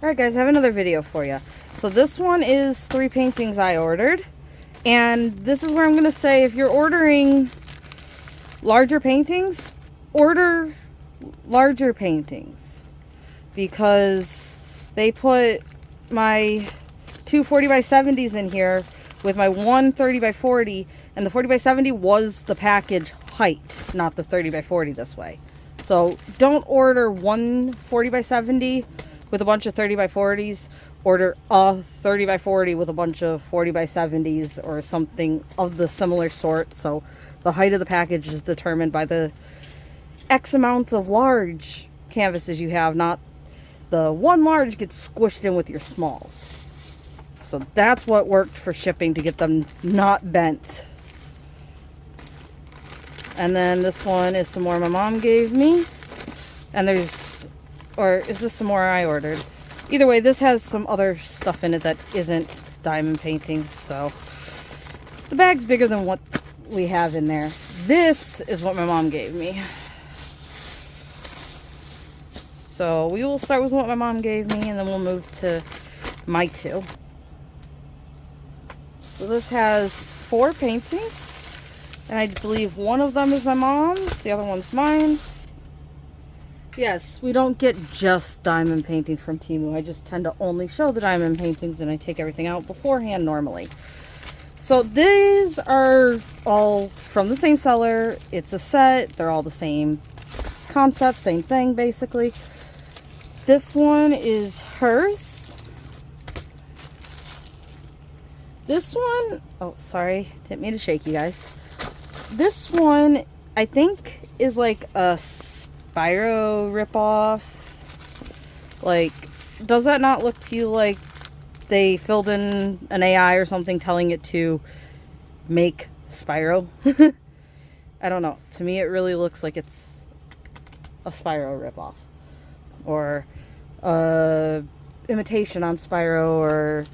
Alright guys, I have another video for you. So this one is 3 paintings I ordered. And this is where I'm going to say, if you're ordering larger paintings, order larger paintings. Because they put my 2 40x70s in here with my one 30x40. And the 40x70 was the package height, not the 30x40 this way. So don't order one 40x70 with a bunch of 30x40s. Order a 30x40 with a bunch of 40x70s or something of the similar sort. So the height of the package is determined by the X amount of large canvases you have, not the one large gets squished in with your smalls. So that's what worked for shipping to get them not bent. And then this one is some more my mom gave me. And there's, or is this some more I ordered? Either way, this has some other stuff in it that isn't diamond paintings. So the bag's bigger than what we have in there. This is what my mom gave me. So we will start with what my mom gave me and then we'll move to my 2. So this has 4 paintings. And I believe one of them is my mom's, the other one's mine. Yes, we don't get just diamond paintings from Temu. I just tend to only show the diamond paintings and I take everything out beforehand normally. So these are all from the same seller. It's a set. They're all the same concept, same thing basically. This one is hers. This one, oh sorry, didn't mean to shake you guys. This one, I think, is like a Spyro ripoff. Like, does that not look to you like they filled in an AI or something telling it to make Spyro? I don't know. To me, it really looks like it's a Spyro ripoff. Or imitation on Spyro, or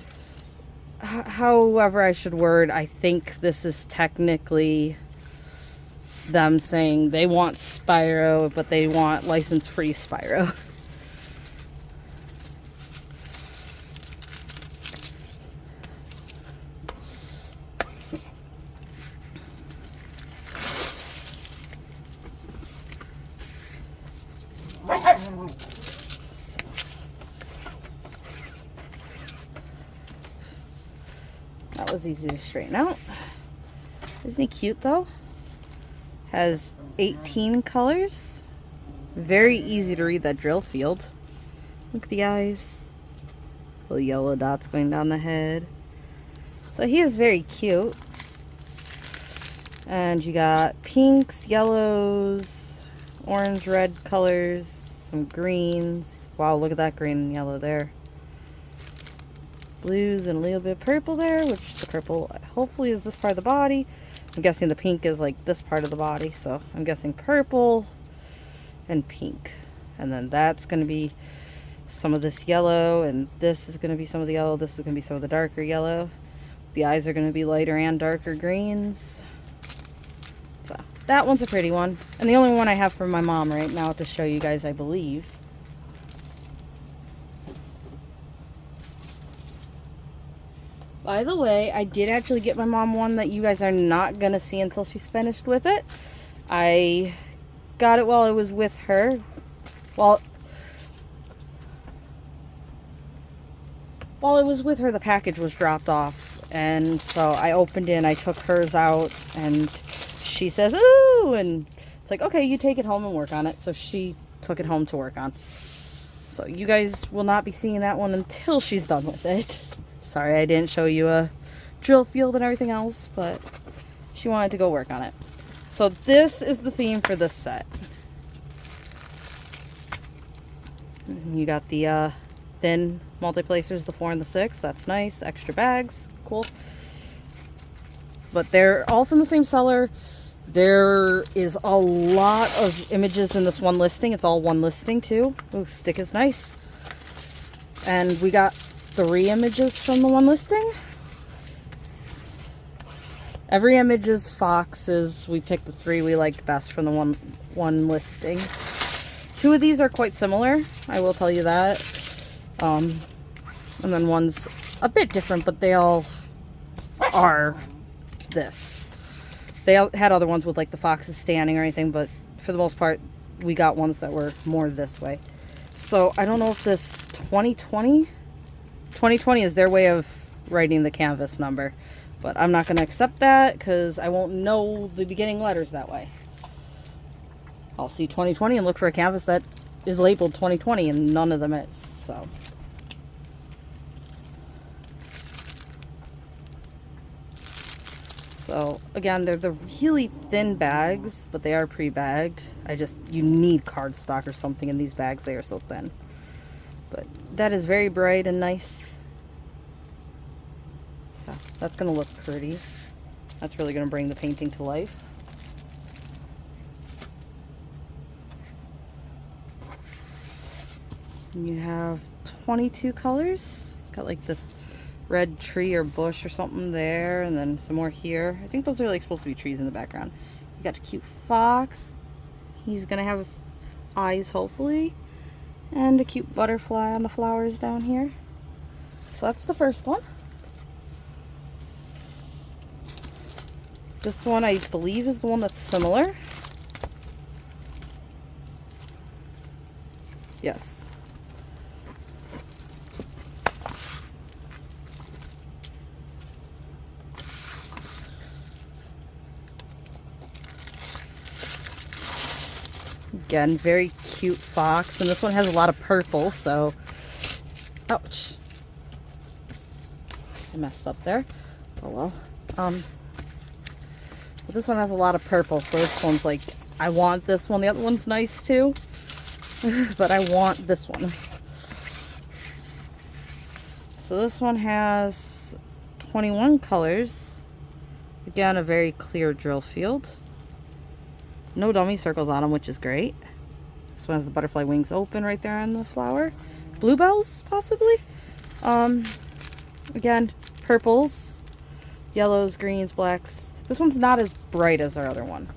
however I should word. I think this is technically them saying they want Spyro, but they want license-free Spyro. That was easy to straighten out. Isn't he cute though? Has 18 colors. Very easy to read that drill field. Look at the eyes. Little yellow dots going down the head. So he is very cute. And you got pinks, yellows, orange, red colors, some greens. Wow, look at that green and yellow there. Blues and a little bit of purple there, which the purple hopefully is this part of the body. I'm guessing the pink is like this part of the body, so I'm guessing purple and pink. And then that's going to be some of this yellow, and this is going to be some of the yellow, this is going to be some of the darker yellow. The eyes are going to be lighter and darker greens. So that one's a pretty one. And the only one I have from my mom right now to show you guys, I believe. By the way, I did actually get my mom one that you guys are not going to see until she's finished with it. I got it while I was with her. While I was with her, the package was dropped off. And so I opened it and I took hers out. And she says, ooh! And it's like, okay, you take it home and work on it. So she took it home to work on. So you guys will not be seeing that one until she's done with it. Sorry I didn't show you a drill field and everything else, but she wanted to go work on it. So this is the theme for this set. You got the thin multi-placers, the 4 and the 6. That's nice. Extra bags. Cool. But they're all from the same seller. There is a lot of images in this one listing. It's all one listing too. Ooh, stick is nice. And we got 3 images from the one listing. Every image is foxes. We picked the 3 we liked best from the one listing. 2 of these are quite similar, I will tell you that. And then one's a bit different, but they all are this. They had other ones with like the foxes standing or anything, but for the most part, we got ones that were more this way. So I don't know if this 2020 is their way of writing the canvas number, but I'm not going to accept that because I won't know the beginning letters that way. I'll see 2020 and look for a canvas that is labeled 2020 and none of them is. So again, they're the really thin bags, but they are pre-bagged. You need cardstock or something in these bags. They are so thin. But that is very bright and nice. So that's going to look pretty. That's really going to bring the painting to life. And you have 22 colors. Got like this red tree or bush or something there, and then some more here. I think those are like supposed to be trees in the background. You got a cute fox. He's gonna have eyes, hopefully, and a cute butterfly on the flowers down here. So that's the first one. This one I believe is the one that's similar. Yes. Again, very cute fox, and this one has a lot of purple, so ouch, I messed up there. Oh well. But this one has a lot of purple, so this one's like, I want this one. The other one's nice too, but I want this one. So this one has 21 colors. Again, a very clear drill field. No dummy circles on them, which is great. This one has the butterfly wings open right there on the flower. Bluebells, possibly. Again, purples, yellows, greens, blacks. This one's not as bright as our other one.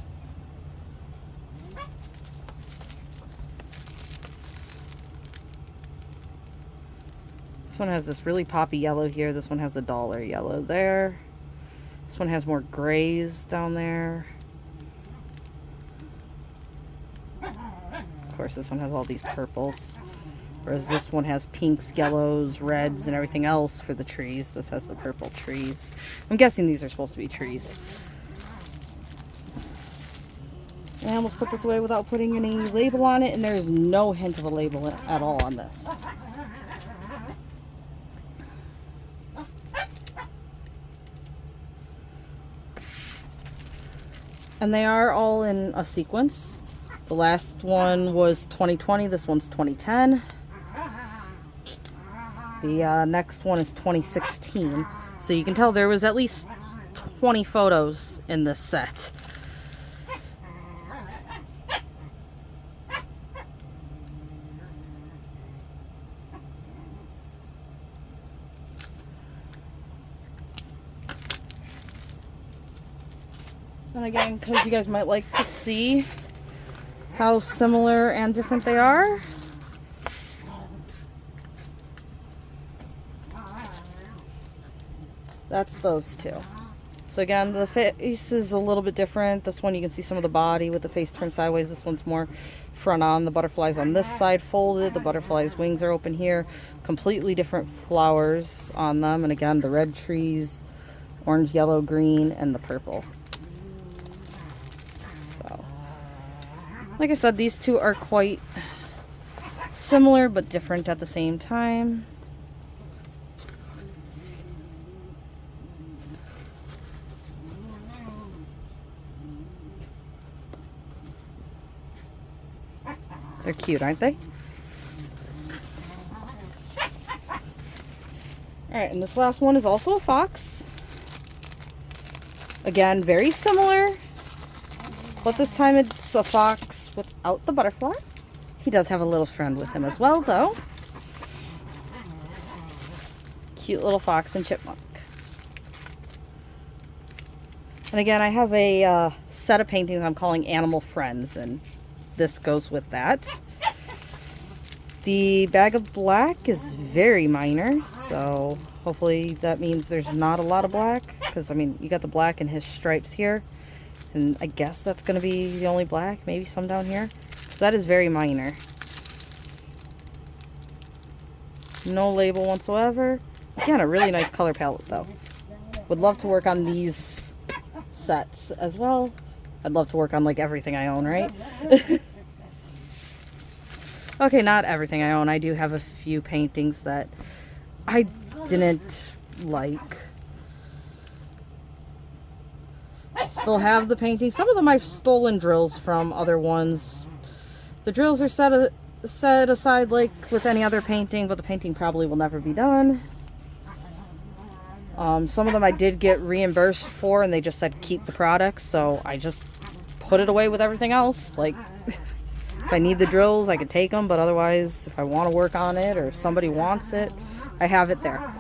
This one has this really poppy yellow here. This one has a duller yellow there. This one has more grays down there. Of course, this one has all these purples, whereas this one has pinks, yellows, reds, and everything else for the trees. This has the purple trees. I'm guessing these are supposed to be trees. And I almost put this away without putting any label on it, and there is no hint of a label at all on this. And they are all in a sequence. The last one was 2020, this one's 2010. The next one is 2016. So you can tell there was at least 20 photos in this set. And again, because you guys might like to see how similar and different they are. That's those two. So again, the face is a little bit different. This one you can see some of the body with the face turned sideways. This one's more front on. The butterfly's on this side folded. The butterfly's wings are open here. Completely different flowers on them. And again, the red trees, orange, yellow, green, and the purple. So, like I said, these two are quite similar but different at the same time. They're cute, aren't they? Alright, and this last one is also a fox. Again, very similar, but this time it's a fox without the butterfly. He does have a little friend with him as well, though. Cute little fox and chipmunk. And again, I have a set of paintings I'm calling Animal Friends, and this goes with that. The bag of black is very minor, so hopefully that means there's not a lot of black, because I mean you got the black and his stripes here, and I guess that's going to be the only black, maybe some down here. So that is very minor. No label whatsoever. Again, a really nice color palette though. Would love to work on these sets as well. I'd love to work on like everything I own, right? Okay, not everything I own. I do have a few paintings that I didn't like. I still have the paintings. Some of them I've stolen drills from other ones. The drills are set aside like with any other painting, but the painting probably will never be done. Some of them I did get reimbursed for, and they just said keep the products, so I just put it away with everything else. Like, if I need the drills, I could take them, but otherwise, if I want to work on it or if somebody wants it, I have it there.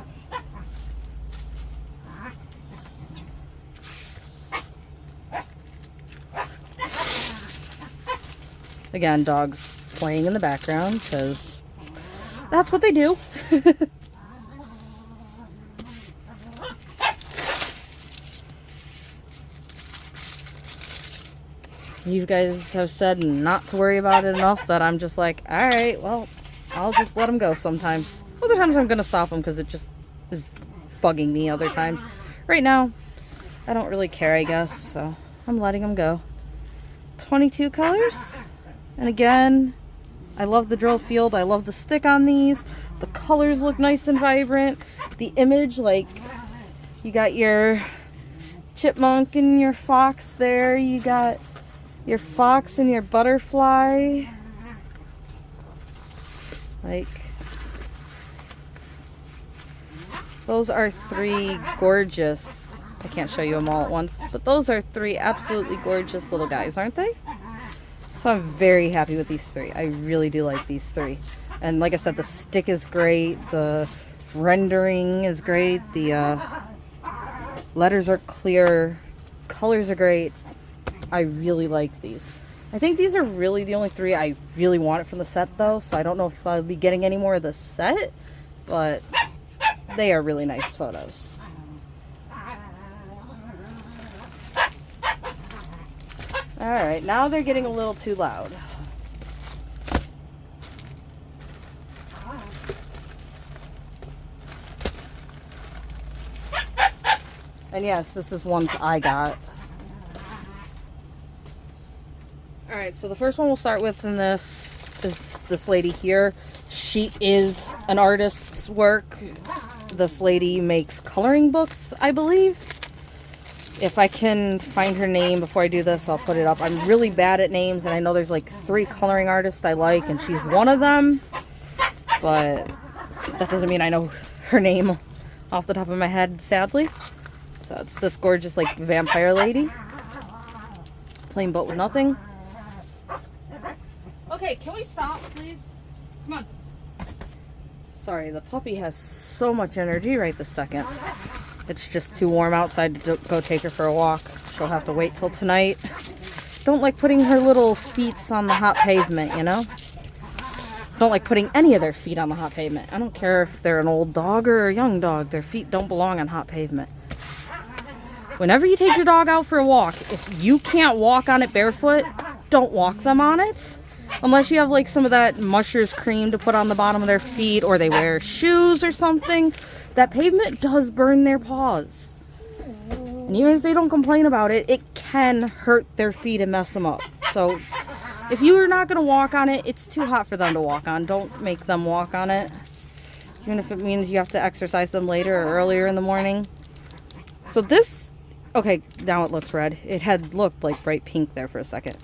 Again, dogs playing in the background because that's what they do. You guys have said not to worry about it enough that I'm just like, alright, well, I'll just let them go sometimes. Other times I'm going to stop them because it just is bugging me other times. Right now, I don't really care, I guess, so I'm letting them go. 22 colors. And again, I love the drill field. I love the stick on these. The colors look nice and vibrant. The image, like, you got your chipmunk and your fox there. You got your fox and your butterfly. Like, those are three gorgeous, I can't show you them all at once, but those are three absolutely gorgeous little guys, aren't they? So I'm very happy with these three. I really do like these three. And like I said, the stick is great. The rendering is great. The letters are clear. Colors are great. I really like these. I think these are really the only three I really wanted from the set though, so I don't know if I'll be getting any more of the set, but they are really nice photos. Alright, now they're getting a little too loud. And yes, this is ones I got. Alright, so the first one we'll start with in this is this lady here. She is an artist's work. This lady makes coloring books, I believe. If I can find her name before I do this, I'll put it up. I'm really bad at names, and I know there's like 3 coloring artists I like, and she's one of them. But that doesn't mean I know her name off the top of my head, sadly. So it's this gorgeous like vampire lady. Plain boat with nothing. Okay, can we stop, please? Come on. Sorry, the puppy has so much energy right this second. It's just too warm outside to go take her for a walk. She'll have to wait till tonight. Don't like putting her little feet on the hot pavement, you know? Don't like putting any of their feet on the hot pavement. I don't care if they're an old dog or a young dog. Their feet don't belong on hot pavement. Whenever you take your dog out for a walk, if you can't walk on it barefoot, don't walk them on it. Unless you have like some of that Musher's cream to put on the bottom of their feet, or they wear shoes or something. That pavement does burn their paws. And even if they don't complain about it, it can hurt their feet and mess them up. So if you are not going to walk on it, it's too hot for them to walk on. Don't make them walk on it. Even if it means you have to exercise them later or earlier in the morning. So this, okay, now it looks red. It had looked like bright pink there for a second.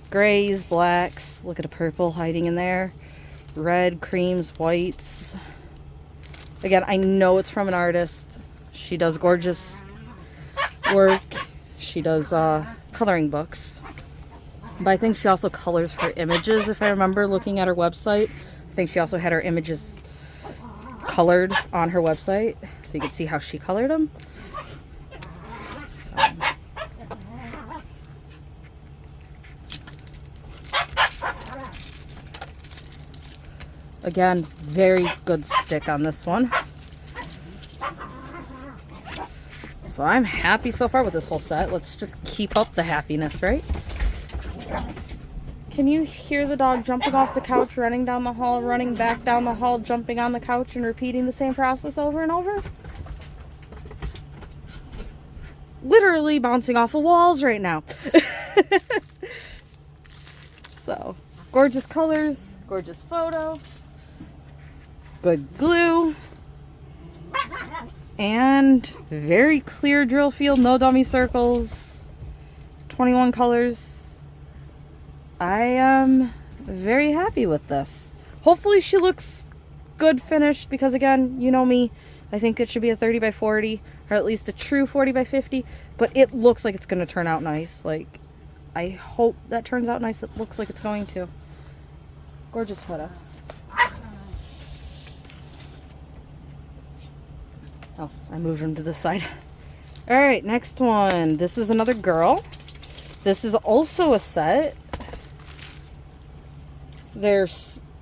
Grays, blacks, look at a purple hiding in there. Red, creams, whites. Again, I know it's from an artist. She does gorgeous work. She does coloring books. But I think she also colors her images, if I remember looking at her website. I think she also had her images colored on her website, so you can see how she colored them. So. Again, very good stick on this one. So I'm happy so far with this whole set. Let's just keep up the happiness, right? Can you hear the dog jumping off the couch, running down the hall, running back down the hall, jumping on the couch, and repeating the same process over and over? Literally bouncing off of walls right now. So, gorgeous colors, gorgeous photo, good glue, and very clear drill field, no dummy circles, 21 colors. I am very happy with this. Hopefully she looks good finished, because again, you know me, I think it should be a 30 by 40, or at least a true 40 by 50, but it looks like it's going to turn out nice. Like, I hope that turns out nice. It looks like it's going to. Gorgeous photo. Oh, I moved him to the side. All right, next one. This is another girl. This is also a set. They're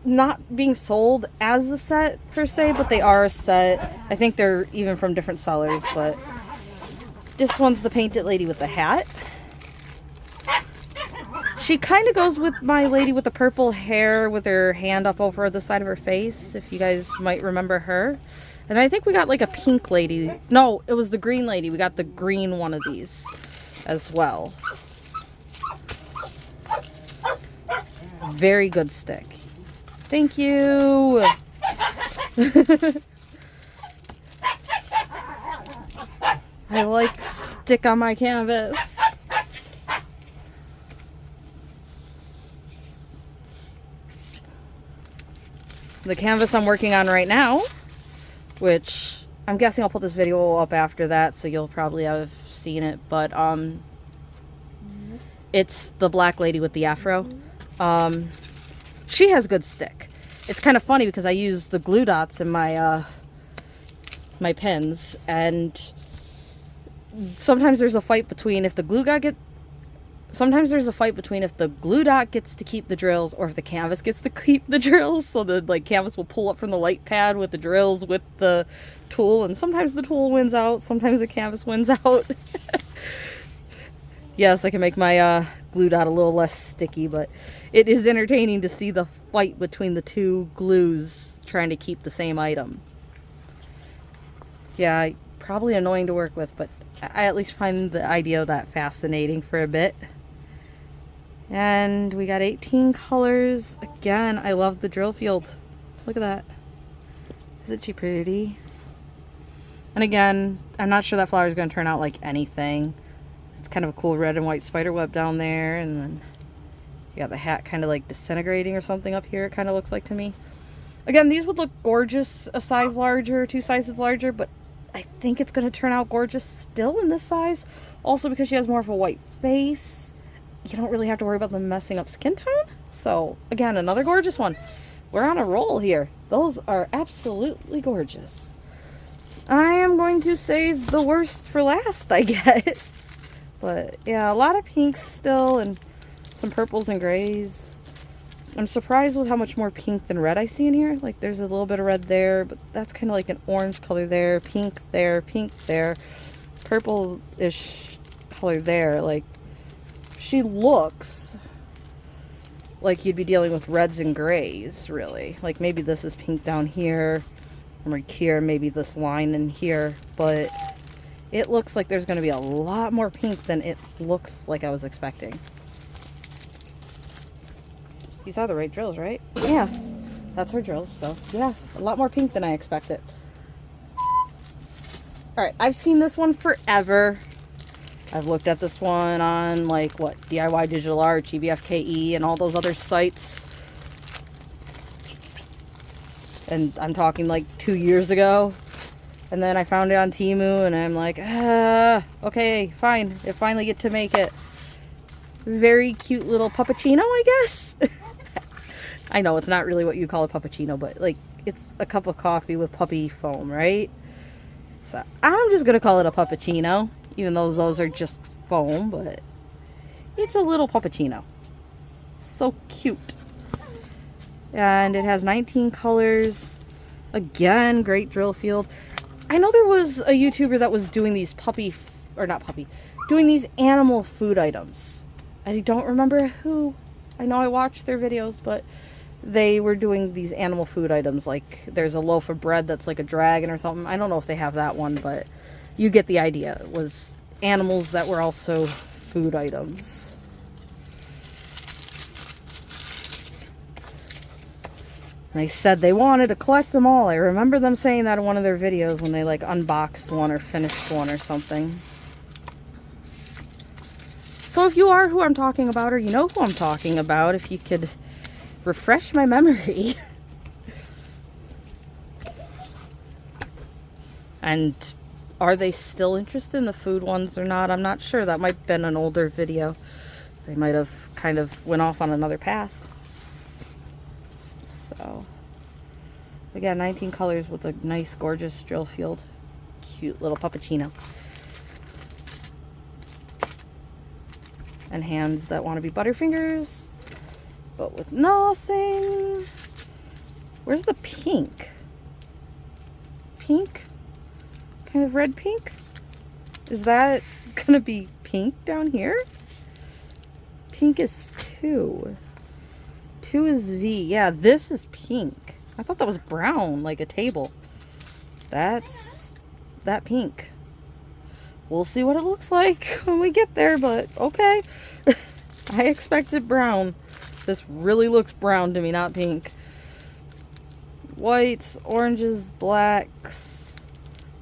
not being sold as a set per se, but they are a set. I think they're even from different sellers, but this one's the painted lady with the hat. She kind of goes with my lady with the purple hair with her hand up over the side of her face, if you guys might remember her. And I think we got like a pink lady. No, it was the green lady. We got the green one of these as well. Very good stick. Thank you. I like stick on my canvas. The canvas I'm working on right now, which I'm guessing I'll put this video up after that, so you'll probably have seen it, but it's the black lady with the afro. She has good stick. It's kind of funny because I use the glue dots in my my pins, and sometimes there's a fight between if the glue dot gets to keep the drills, or if the canvas gets to keep the drills. So the canvas will pull up from the light pad with the drills with the tool, and sometimes the tool wins out, sometimes the canvas wins out. Yes, I can make my glue dot a little less sticky, but it is entertaining to see the fight between the two glues trying to keep the same item. Yeah, probably annoying to work with, but I at least find the idea of that fascinating for a bit. And we got 18 colors. Again, I love the drill field. Look at that. Isn't she pretty? And again, I'm not sure that flower is going to turn out like anything. It's kind of a cool red and white spider web down there, and then you got the hat kind of like disintegrating or something up here, it kind of looks like to me. Again, these would look gorgeous a size larger, 2 sizes larger, but I think it's going to turn out gorgeous still in this size. Also because she has more of a white face, you don't really have to worry about them messing up skin tone. So again, another gorgeous one. We're on a roll here. Those are absolutely gorgeous. I am going to save the worst for last, I guess. But yeah, a lot of pinks still, and some purples and grays. I'm surprised with how much more pink than red I see in here. Like, there's a little bit of red there, but that's kind of like an orange color there, pink there, purple-ish color there. Like, she looks like you'd be dealing with reds and grays, really. Like, maybe this is pink down here, and right here, maybe this line in here, but it looks like there's going to be a lot more pink than it looks like I was expecting. These are the right drills, right? Yeah, that's her drills. So yeah, a lot more pink than I expected. All right, I've seen this one forever. I've looked at this one on like what, DIY Digital Art, GBFKE, and all those other sites. And I'm talking like 2 years ago. And then I found it on Temu, and I'm like, okay, fine. I finally get to make it. Very cute little puppuccino, I guess. I know it's not really what you call a puppuccino, but like, it's a cup of coffee with puppy foam, right? So I'm just gonna call it a puppuccino, even though those are just foam, but it's a little puppuccino. So cute. And it has 19 colors. Again, great drill field. I know there was a YouTuber that was doing these doing these animal food items. I don't remember who. I know I watched their videos, but they were doing these animal food items. Like there's a loaf of bread that's like a dragon or something. I don't know if they have that one, but you get the idea. It was animals that were also food items. They said they wanted to collect them all. I remember them saying that in one of their videos when they like unboxed one or finished one or something. So if you are who I'm talking about, or you know who I'm talking about, if you could refresh my memory. And are they still interested in the food ones or not? I'm not sure. That might have been an older video. They might have kind of went off on another path. So, again, 19 colors with a nice, gorgeous drill field. Cute little puppuccino. And hands that want to be Butterfingers, but with nothing. Where's the pink? Pink? Kind of red pink? Is that gonna be pink down here? Pink is 2. 2 is V. Yeah, this is pink. I thought that was brown, like a table. That's that pink. We'll see what it looks like when we get there, but okay. I expected brown. This really looks brown to me, not pink. Whites, oranges, blacks.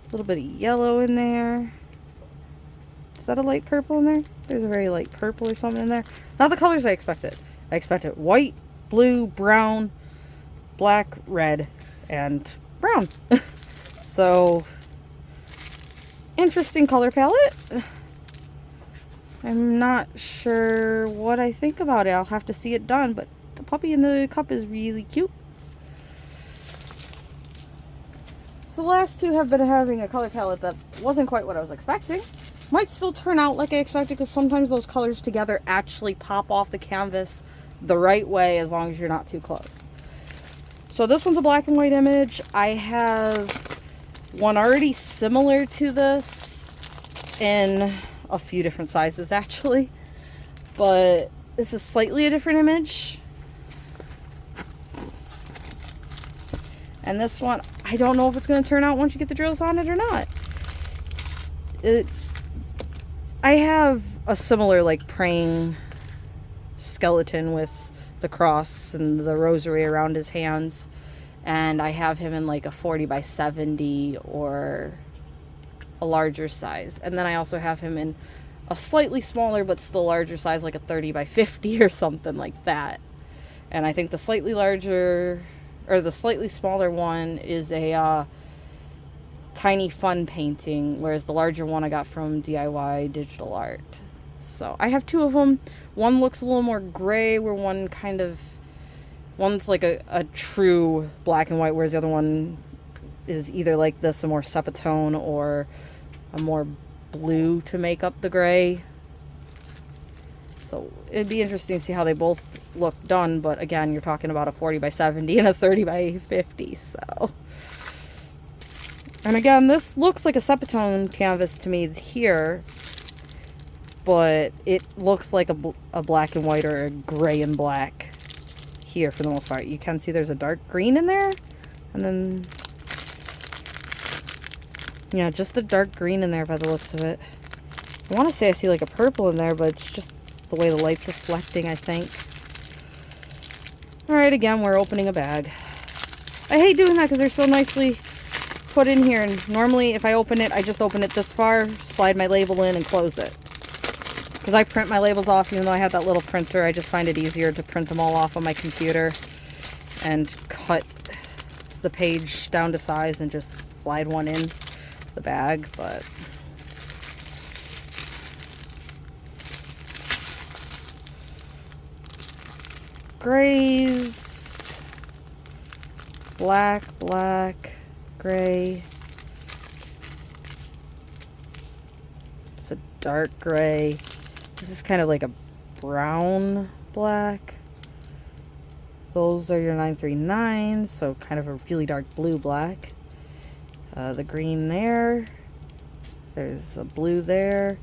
A little bit of yellow in there. Is that a light purple in there? There's a very light purple or something in there. Not the colors I expected. I expected white, blue, brown, black, red, and brown. So, interesting color palette. I'm not sure what I think about it. I'll have to see it done, but the puppy in the cup is really cute. So the last two have been having a color palette that wasn't quite what I was expecting. Might still turn out like I expected, because sometimes those colors together actually pop off the canvas the right way as long as you're not too close. So this one's a black and white image. I have one already similar to this in a few different sizes actually, but this is slightly a different image. And this one, I don't know if it's going to turn out once you get the drills on it or not. I have a similar like praying skeleton with the cross and the rosary around his hands, and I have him in like a 40 by 70 or a larger size, and then I also have him in a slightly smaller but still larger size, like a 30 by 50 or something like that. And I think the slightly larger, or the slightly smaller one, is a tiny fun painting, whereas the larger one I got from DIY Digital Art. So I have two of them. One looks a little more gray, where one's like a true black and white, whereas the other one is either like this, a more sepia or a more blue to make up the gray. So it'd be interesting to see how they both look done, but again, you're talking about a 40 by 70 and a 30 by 50, so. And again, this looks like a sepia canvas to me here, but it looks like a black and white or a gray and black here for the most part. You can see there's a dark green in there, and then, yeah, just a dark green in there by the looks of it. I want to say I see like a purple in there, but it's just the way the light's reflecting, I think. Alright, again, we're opening a bag. I hate doing that because they're so nicely put in here, and normally if I open it, I just open it this far, slide my label in, and close it. Because I print my labels off, even though I have that little printer, I just find it easier to print them all off on my computer and cut the page down to size and just slide one in the bag, but grays, black, gray. It's a dark gray. This is kind of like a brown black. Those are your 939s, so kind of a really dark blue black. The green there. There's a blue there.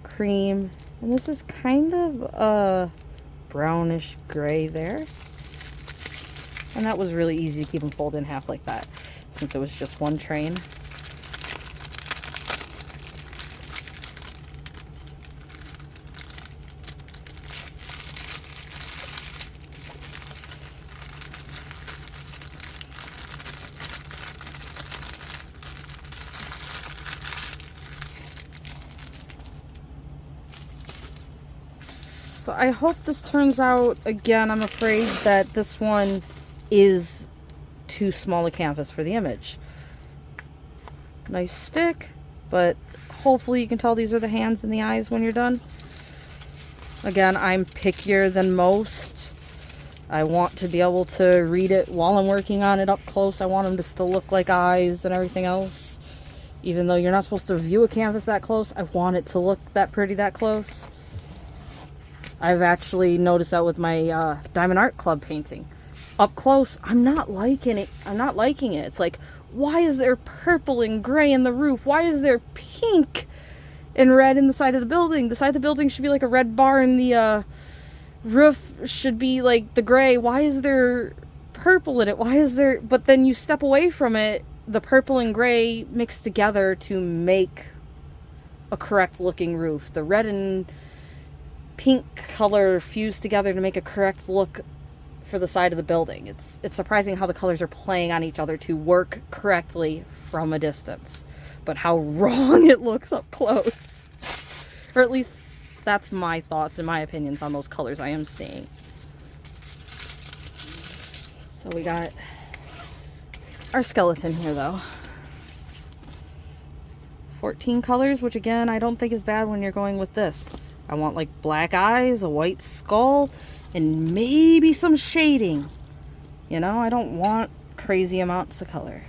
Cream. And this is kind of a brownish gray there. And that was really easy to keep them folded in half like that, since it was just one train. So I hope this turns out. Again, I'm afraid that this one is too small a canvas for the image. Nice stick, but hopefully you can tell these are the hands and the eyes when you're done. Again, I'm pickier than most. I want to be able to read it while I'm working on it up close. I want them to still look like eyes and everything else. Even though you're not supposed to view a canvas that close, I want it to look that pretty that close. I've actually noticed that with my Diamond Art Club painting. Up close, I'm not liking it. It's like, why is there purple and gray in the roof? Why is there pink and red in the side of the building? The side of the building should be like a red bar, and the roof should be like the gray. Why is there purple in it? Why is there... But then you step away from it, the purple and gray mix together to make a correct looking roof. The red and pink color fused together to make a correct look for the side of the building. It's surprising how the colors are playing on each other to work correctly from a distance, but how wrong it looks up close. Or at least that's my thoughts and my opinions on those colors I am seeing. So we got our skeleton here though. 14 colors, which again I don't think is bad when you're going with this. I want like black eyes, a white skull, and maybe some shading. You know, I don't want crazy amounts of color.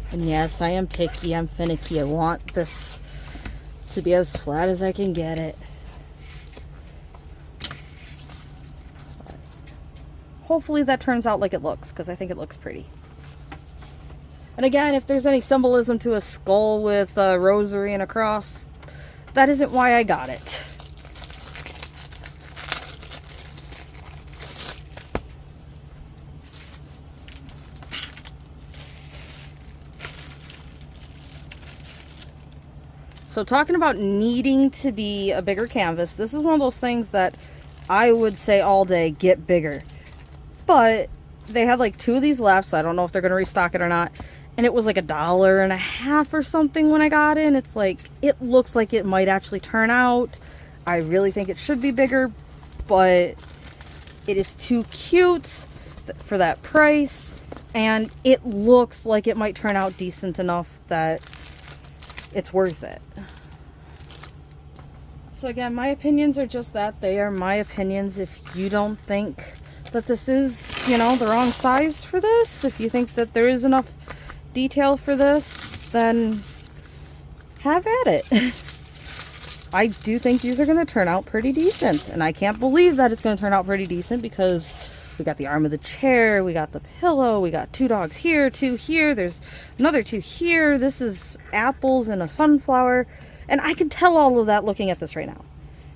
And yes, I am picky, I'm finicky. I want this to be as flat as I can get it. But hopefully that turns out like it looks, because I think it looks pretty. And again, if there's any symbolism to a skull with a rosary and a cross, that isn't why I got it. So talking about needing to be a bigger canvas, this is one of those things that I would say all day, get bigger. But they had like 2 of these left, so I don't know if they're going to restock it or not. And it was like $1.50 or something when I got in. It's like, it looks like it might actually turn out. I really think it should be bigger, but it is too cute for that price. And it looks like it might turn out decent enough that it's worth it. So again, my opinions are just that. They are my opinions. If you don't think that this is, you know, the wrong size for this, if you think that there is enough detail for this, then have at it. I do think these are going to turn out pretty decent. And I can't believe that it's going to turn out pretty decent because we got the arm of the chair, we got the pillow, we got 2 dogs here, 2 here, there's another 2 here, this is apples and a sunflower, and I can tell all of that looking at this right now.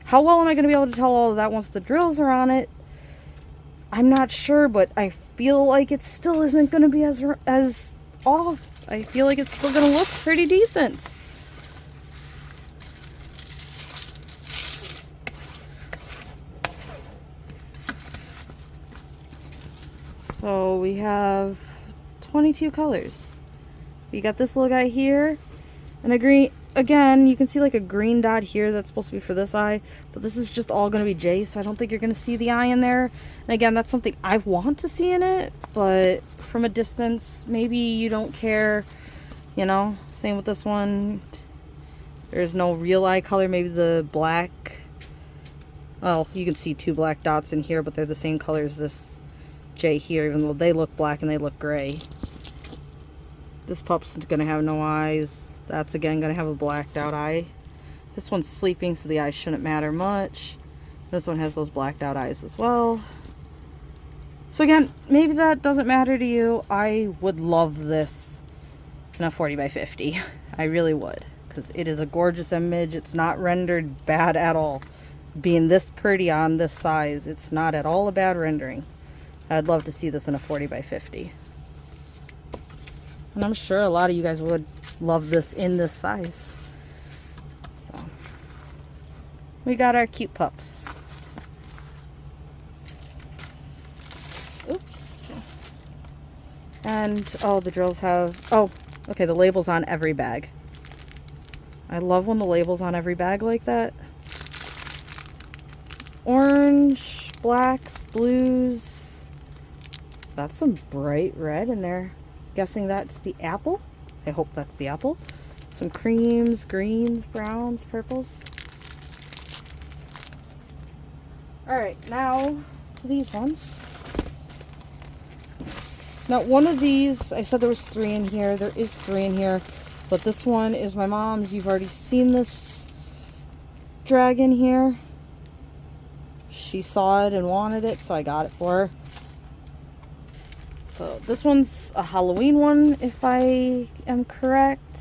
How well am I going to be able to tell all of that once the drills are on it? I'm not sure, but I feel like it still isn't going to be as off. I feel like it's still going to look pretty decent. So we have 22 colors. We got this little guy here, and a green. Again, you can see like a green dot here that's supposed to be for this eye, but this is just all going to be J, so I don't think you're going to see the eye in there. And again, that's something I want to see in it, but from a distance, maybe you don't care, you know. Same with this one. There's no real eye color. Maybe the black Well, you can see 2 black dots in here, but they're the same color as this J here, even though they look black and they look gray. This pup's gonna have no eyes. That's again gonna have a blacked out eye. This one's sleeping, so the eyes shouldn't matter much. This one has those blacked out eyes as well. So again, maybe that doesn't matter to you. I would love this in a 40 by 50. I really would, because it is a gorgeous image. It's not rendered bad at all. Being this pretty on this size, it's not at all a bad rendering. I'd love to see this in a 40 by 50. And I'm sure a lot of you guys would love this in this size. So, we got our cute pups. Oops. And, oh, the drills have, oh, okay, the label's on every bag. I love when the label's on every bag like that. Orange, blacks, blues. That's some bright red in there. Guessing that's the apple. I hope that's the apple. Some creams, greens, browns, purples. Alright, now to these ones. Now one of these, I said there was 3 in here. There is 3 in here. But this one is my mom's. You've already seen this dragon here. She saw it and wanted it, so I got it for her. So this one's a Halloween one, if I am correct.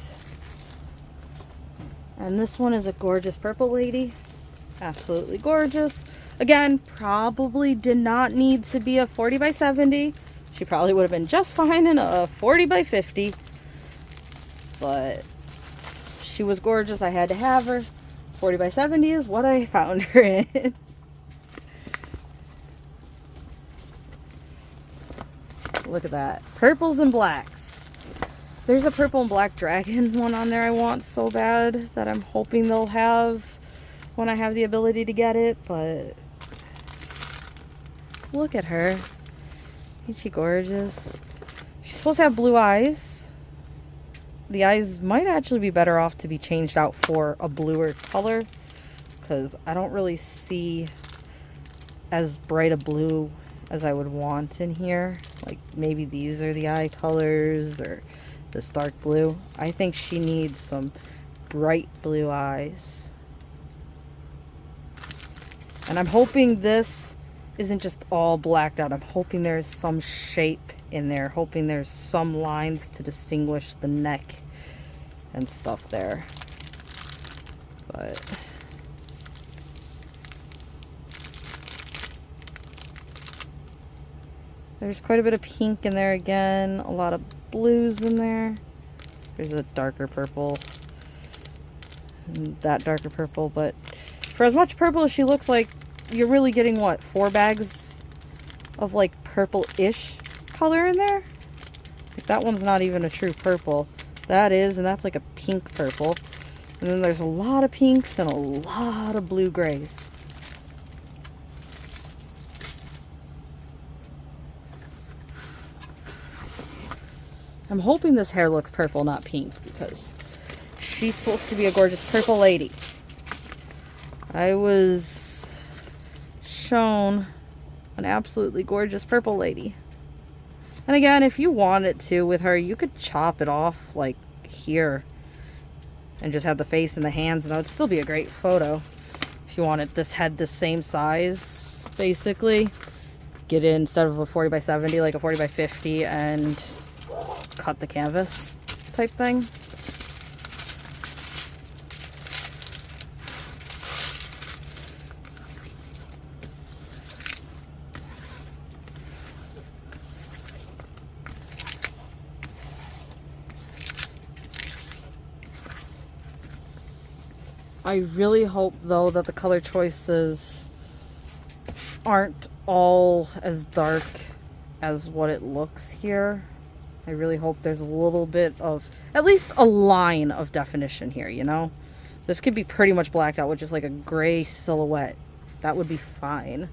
And this one is a gorgeous purple lady. Absolutely gorgeous. Again, probably did not need to be a 40 by 70. She probably would have been just fine in a 40 by 50. But she was gorgeous. I had to have her. 40 by 70 is what I found her in. Look at that. Purples and blacks. There's a purple and black dragon one on there I want so bad that I'm hoping they'll have when I have the ability to get it, but look at her. Ain't she gorgeous? She's supposed to have blue eyes. The eyes might actually be better off to be changed out for a bluer color, because I don't really see as bright a blue as I would want in here. Like maybe these are the eye colors or this dark blue. I think she needs some bright blue eyes. And I'm hoping this isn't just all blacked out. I'm hoping there's some shape in there. Hoping there's some lines to distinguish the neck and stuff there. But there's quite a bit of pink in there again. A lot of blues in there. There's a darker purple. And that darker purple. But for as much purple as she looks like, you're really getting, what, 4 bags of, like, purple-ish color in there? Like, that one's not even a true purple. That is, and that's like a pink purple. And then there's a lot of pinks and a lot of blue-grays. I'm hoping this hair looks purple, not pink, because she's supposed to be a gorgeous purple lady. I was shown an absolutely gorgeous purple lady. And again, if you wanted to with her, you could chop it off like here and just have the face and the hands, and it would still be a great photo. If you wanted this head the same size, basically, get it instead of a 40 by 70, like a 40 by 50, and cut the canvas type thing. I really hope though that the color choices aren't all as dark as what it looks here. I really hope there's a little bit of, at least a line of definition here, you know? This could be pretty much blacked out with just like a gray silhouette. That would be fine.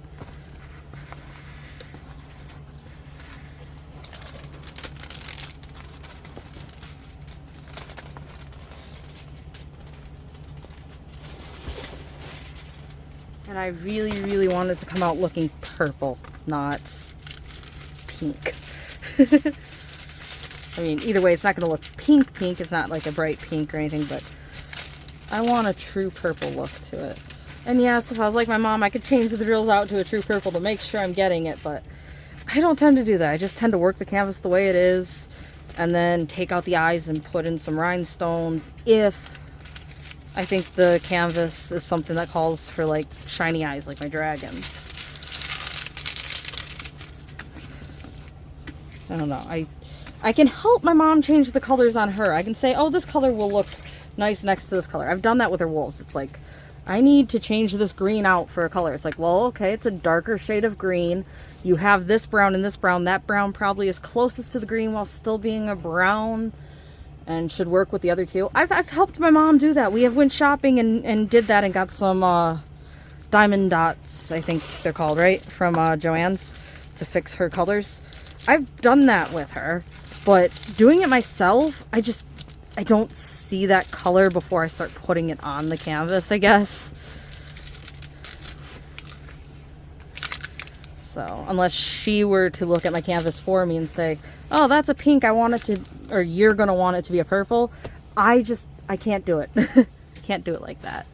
And I really, really want it to come out looking purple, not pink. I mean, either way, it's not going to look pink. It's not like a bright pink or anything, but I want a true purple look to it. And yes, if I was like my mom, I could change the drills out to a true purple to make sure I'm getting it, but I don't tend to do that. I just tend to work the canvas the way it is and then take out the eyes and put in some rhinestones if I think the canvas is something that calls for like shiny eyes like my dragons. I don't know. I can help my mom change the colors on her. I can say, oh, this color will look nice next to this color. I've done that with her wolves. It's like, I need to change this green out for a color. It's like, well, okay, it's a darker shade of green. You have this brown and this brown. That brown probably is closest to the green while still being a brown and should work with the other two. I've helped my mom do that. We have went shopping and did that and got some diamond dots, I think they're called, right? From Joann's to fix her colors. I've done that with her, but doing it myself, I don't see that color before I start putting it on the canvas, I guess. So, unless she were to look at my canvas for me and say, oh, that's a pink, I want it to, or you're going to want it to be a purple, I can't do it. Can't do it like that.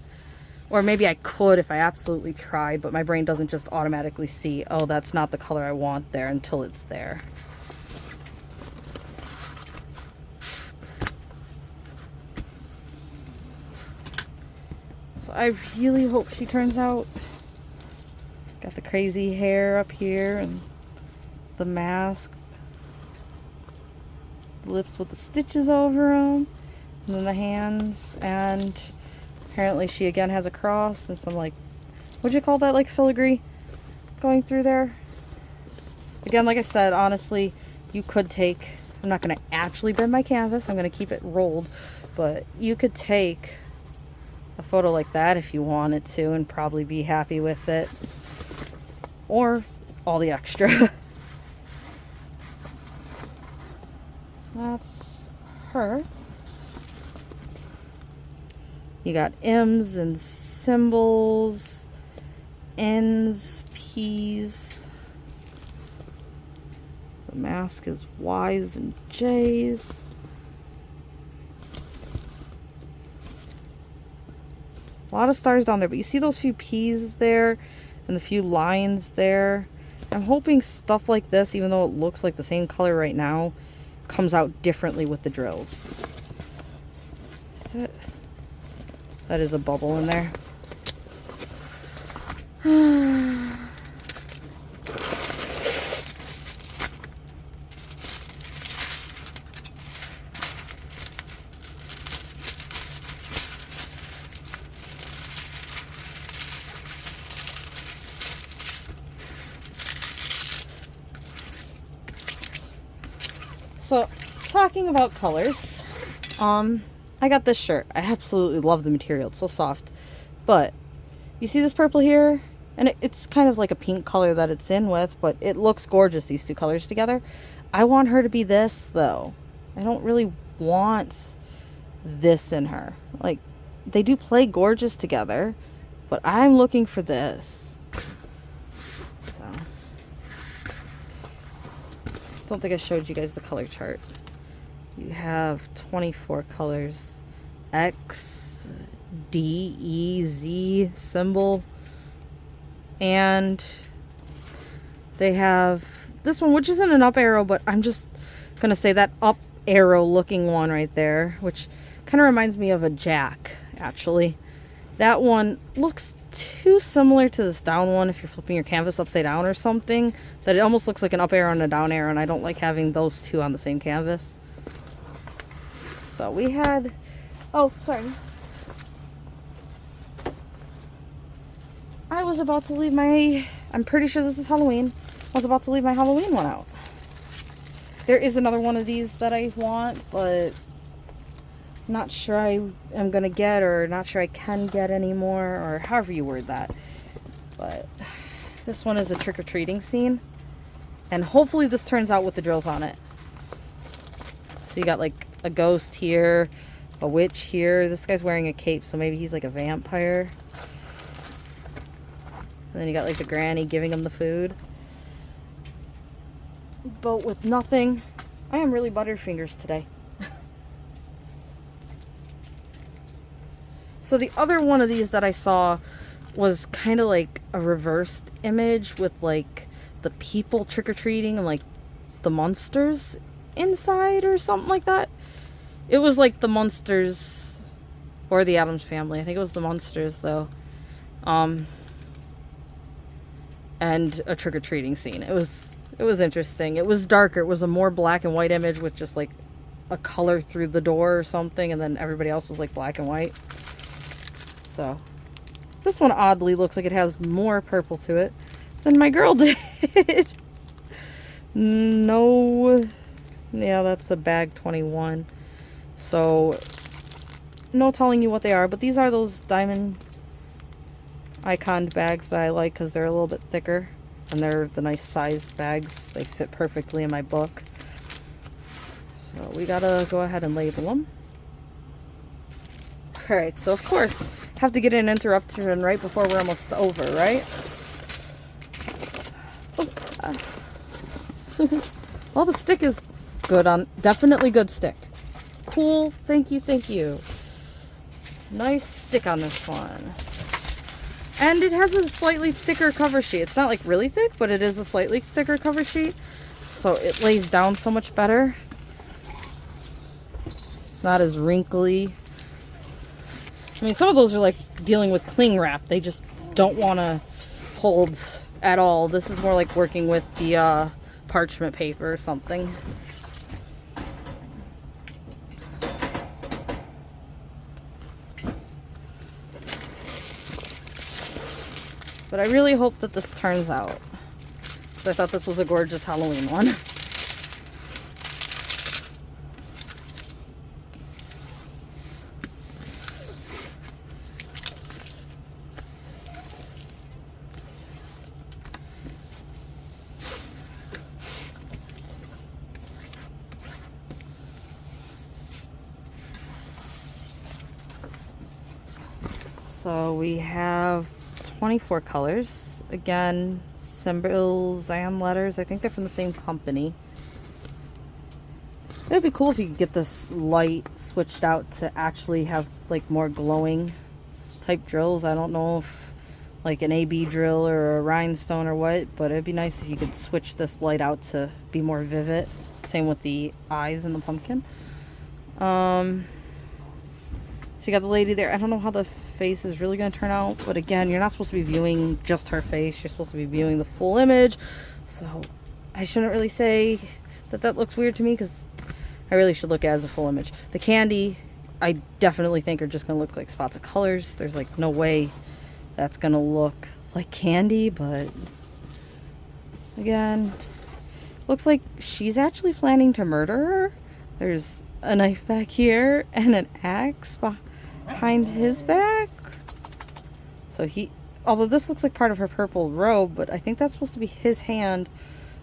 Or maybe I could if I absolutely tried, but my brain doesn't just automatically see, oh, that's not the color I want there until it's there. So I really hope she turns out. Got the crazy hair up here and the mask. Lips with the stitches over them. And then the hands. And apparently she again has a cross and some like, what'd you call that, like filigree going through there. Again, like I said, honestly, you could take, I'm not going to actually bend my canvas, I'm going to keep it rolled, but you could take a photo like that if you wanted to and probably be happy with it. Or all the extra. That's her. You got M's and symbols, N's, P's. The mask is Y's and J's. A lot of stars down there, but you see those few P's there and the few lines there. I'm hoping stuff like this, even though it looks like the same color right now, comes out differently with the drills. That is a bubble in there. So, talking about colors, I got this shirt. I absolutely love the material. It's so soft. But, you see this purple here? And it's kind of like a pink color that it's in with, but it looks gorgeous, these two colors together. I want her to be this, though. I don't really want this in her. Like, they do play gorgeous together, but I'm looking for this. So, don't think I showed you guys the color chart. You have 24 colors. X, D, E, Z symbol. And they have this one, which isn't an up arrow, but I'm just going to say that up arrow looking one right there, which kind of reminds me of a jack, actually. That one looks too similar to this down one if you're flipping your canvas upside down or something, that it almost looks like an up arrow and a down arrow, and I don't like having those two on the same canvas. So we had, oh, sorry. I was about to leave my, I'm pretty sure this is Halloween. I was about to leave my Halloween one out. There is another one of these that I want, but not sure I am going to get, or not sure I can get anymore, or however you word that. But this one is a trick-or-treating scene. And hopefully this turns out with the drills on it. So you got like a ghost here, a witch here. This guy's wearing a cape, so maybe he's like a vampire. And then you got like the granny giving him the food. But with nothing. I am really Butterfingers today. So the other one of these that I saw was kind of like a reversed image with like the people trick-or-treating and like the monsters inside or something like that. It was like the monsters or the Addams Family. I think it was the monsters though. And a trick-or-treating scene. It was interesting. It was darker. It was a more black and white image with just like a color through the door or something, and then everybody else was like black and white. So this one oddly looks like it has more purple to it than my girl did. No. Yeah, that's a bag 21. So no telling you what they are, but these are those diamond iconed bags that I like because they're a little bit thicker and they're the nice size bags. They fit perfectly in my book. So we gotta go ahead and label them. Alright, so of course have to get an interruption right before we're almost over, right? Oh. Well, the stick is good on, definitely good stick. Cool, thank you, thank you. Nice stick on this one. And it has a slightly thicker cover sheet. It's not like really thick, but it is a slightly thicker cover sheet. So it lays down so much better. It's not as wrinkly. I mean, some of those are like dealing with cling wrap. They just don't want to hold at all. This is more like working with the parchment paper or something. But I really hope that this turns out. I thought this was a gorgeous Halloween one. So we have 24 colors. Again, symbols and letters. I think they're from the same company. It would be cool if you could get this light switched out to actually have like more glowing type drills. I don't know if like an AB drill or a rhinestone or what, but it'd be nice if you could switch this light out to be more vivid. Same with the eyes in the pumpkin. So you got the lady there. I don't know how the face is really going to turn out, but again, you're not supposed to be viewing just her face. You're supposed to be viewing the full image. So I shouldn't really say that that looks weird to me because I really should look at it as a full image. The candy, I definitely think are just going to look like spots of colors. There's like no way that's going to look like candy, but again, looks like she's actually planning to murder her. There's a knife back here and an axe behind his back. So he, although this looks like part of her purple robe, but I think that's supposed to be his hand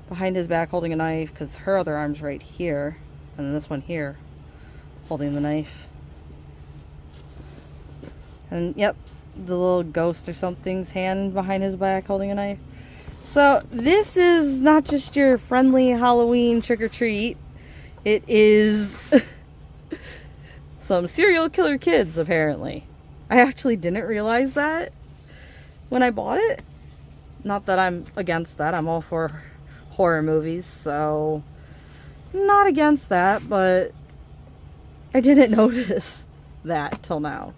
behind his back holding a knife because her other arm's right here. And then this one here holding the knife. And yep, the little ghost or something's hand behind his back holding a knife. So this is not just your friendly Halloween trick-or-treat. It is some serial killer kids, apparently. I actually didn't realize that when I bought it. Not that I'm against that. I'm all for horror movies, so not against that, but I didn't notice that till now.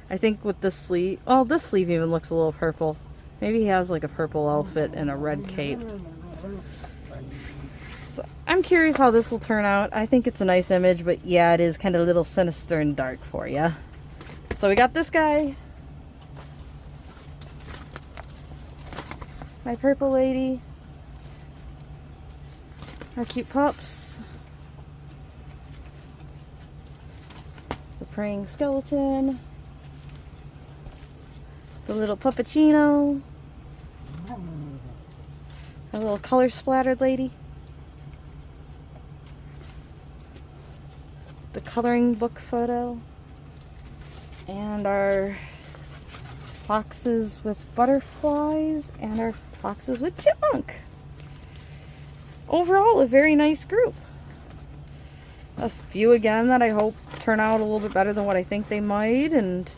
I think with this sleeve, well, this sleeve even looks a little purple. Maybe he has like a purple outfit and a red cape. So I'm curious how this will turn out. I think it's a nice image, but yeah, it is kind of a little sinister and dark for you. So we got this guy. My purple lady. Our cute pups. The praying skeleton. The little puppuccino. A little color splattered lady. The coloring book photo. And our foxes with butterflies and our foxes with chipmunk. Overall, a very nice group. A few again that I hope turn out a little bit better than what I think they might, and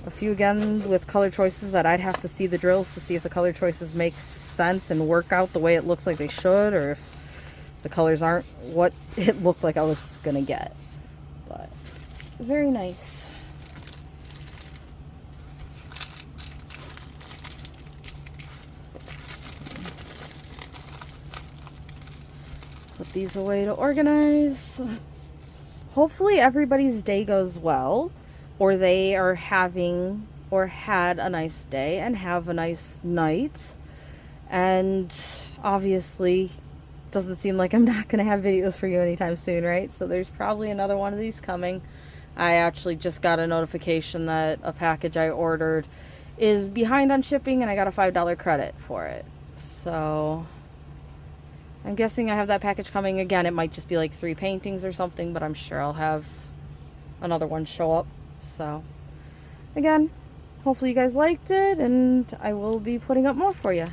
a few again with color choices that I'd have to see the drills to see if the color choices make sense and work out the way it looks like they should, or if the colors aren't what it looked like I was gonna get. But very nice. Put these away to organize. Hopefully everybody's day goes well, or they are having or had a nice day and have a nice night. And obviously doesn't seem like I'm not going to have videos for you anytime soon, right? So there's probably another one of these coming. I actually just got a notification that a package I ordered is behind on shipping and I got a $5 credit for it. So I'm guessing I have that package coming again. It might just be like 3 paintings or something, but I'm sure I'll have another one show up. So again, hopefully you guys liked it, and I will be putting up more for you.